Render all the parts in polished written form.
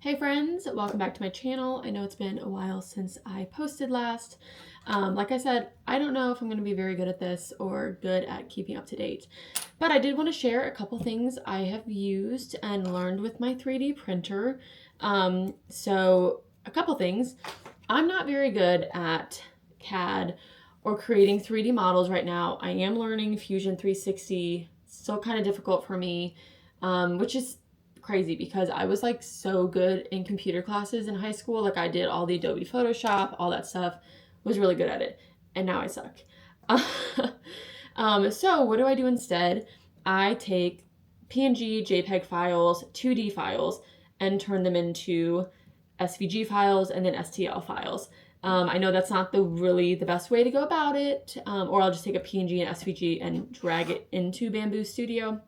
Hey friends, welcome back to my channel. I know it's been a while since I posted last. Like I said, I don't know if I'm going to be very good at this or good at keeping up to date, but I did want to share a couple things I have used and learned with my 3D printer. So a couple things. I'm not very good at CAD or creating 3D models right now. I am learning Fusion 360. It's still kind of difficult for me, which is crazy because I was like so good in computer classes in high school. Like I did all the Adobe Photoshop, all that stuff, was really good at it. And now I suck. So what do I do instead? I take PNG, JPEG files, 2D files, and turn them into SVG files and then STL files. I know that's not really the best way to go about it, or I'll just take a PNG and SVG and drag it into Bambu Studio.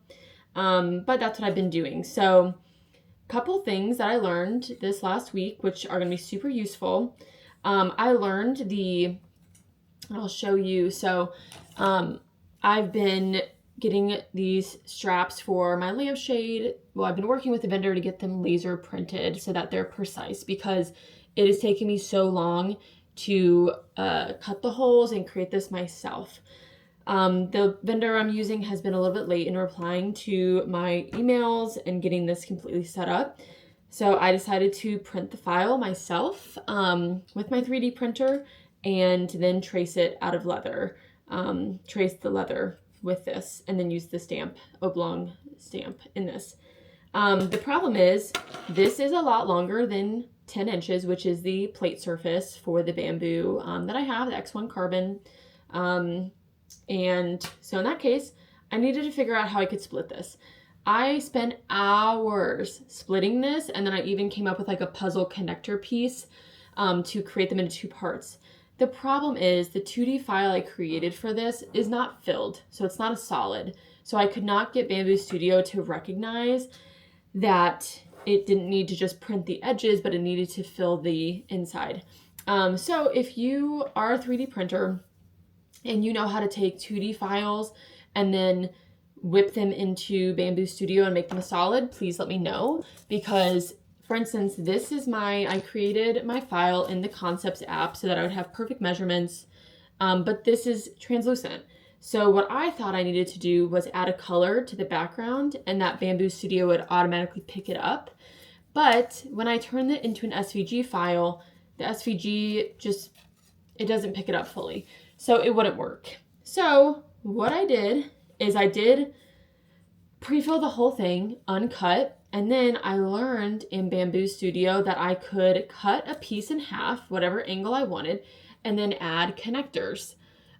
But that's what I've been doing. So a couple things that I learned this last week, which are going to be super useful. I learned I'll show you. So I've been getting these straps for my lampshade. Well, I've been working with a vendor to get them laser printed so that they're precise because it is taking me so long to cut the holes and create this myself. The vendor I'm using has been a little bit late in replying to my emails and getting this completely set up. So I decided to print the file myself with my 3D printer and then trace it out of leather. Trace the leather with this and then use the stamp, oblong stamp in this. The problem is this is a lot longer than 10 inches, which is the plate surface for the Bambu that I have, the X1 carbon. And so in that case, I needed to figure out how I could split this. I spent hours splitting this, and then I even came up with like a puzzle connector piece to create them into two parts. The problem is the 2D file I created for this is not filled, so it's not a solid. So I could not get Bambu Studio to recognize that it didn't need to just print the edges, but it needed to fill the inside. So if you are a 3D printer, and you know how to take 2D files and then whip them into Bambu Studio and make them a solid, please let me know. Because, for instance, I created my file in the Concepts app so that I would have perfect measurements, but this is translucent. So what I thought I needed to do was add a color to the background and that Bambu Studio would automatically pick it up. But when I turn it into an SVG file, the SVG it doesn't pick it up fully. So it wouldn't work. So what I did is I did pre-fill the whole thing, uncut, and then I learned in Bambu Studio that I could cut a piece in half, whatever angle I wanted, and then add connectors.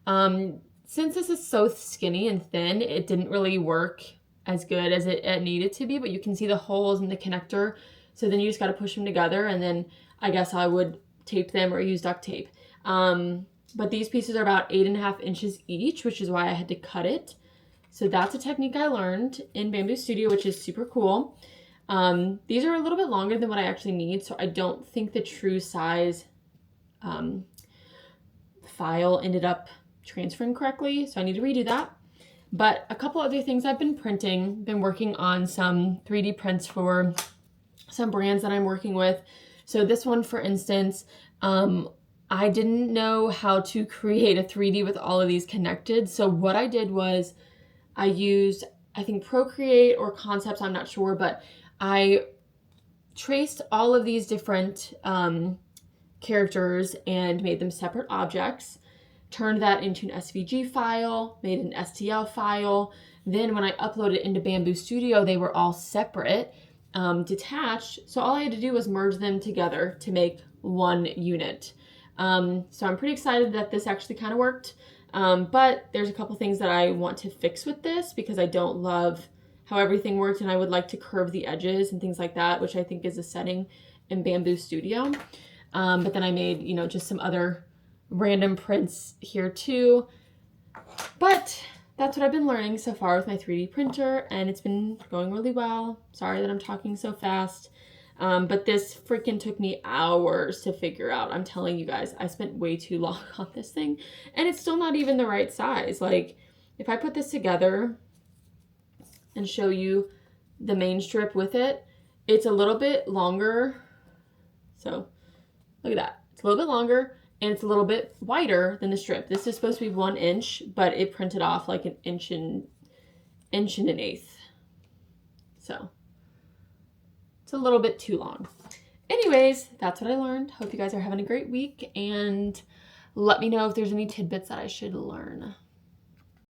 Since this is so skinny and thin, it didn't really work as good as it needed to be, but you can see the holes in the connector. So then you just got to push them together, and then I guess I would tape them or use duct tape. But these pieces are about 8.5 inches each, which is why I had to cut it. So that's a technique I learned in Bambu Studio, which is super cool. These are a little bit longer than what I actually need, so I don't think the true size file ended up transferring correctly, so I need to redo that. But a couple other things I've been working on some 3D prints for some brands that I'm working with. So this one, for instance, I didn't know how to create a 3D with all of these connected. So what I did was I used, I think Procreate or Concepts, I'm not sure, but I traced all of these different characters and made them separate objects, turned that into an SVG file, made an STL file. Then when I uploaded it into Bambu Studio, they were all separate, detached. So all I had to do was merge them together to make one unit. So I'm pretty excited that this actually kind of worked. But there's a couple things that I want to fix with this because I don't love how everything worked and I would like to curve the edges and things like that, which I think is a setting in Bambu Studio. But then I made, just some other random prints here too. But that's what I've been learning so far with my 3D printer, and it's been going really well. Sorry that I'm talking so fast. But this freaking took me hours to figure out. I'm telling you guys, I spent way too long on this thing, and it's still not even the right size. Like, if I put this together and show you the main strip with it, it's a little bit longer So look at that. It's a little bit longer and it's a little bit wider than the strip. This is supposed to be 1 inch, but it printed off like an inch and an eighth. So it's a little bit too long. Anyways, that's what I learned. Hope you guys are having a great week, and let me know if there's any tidbits that I should learn.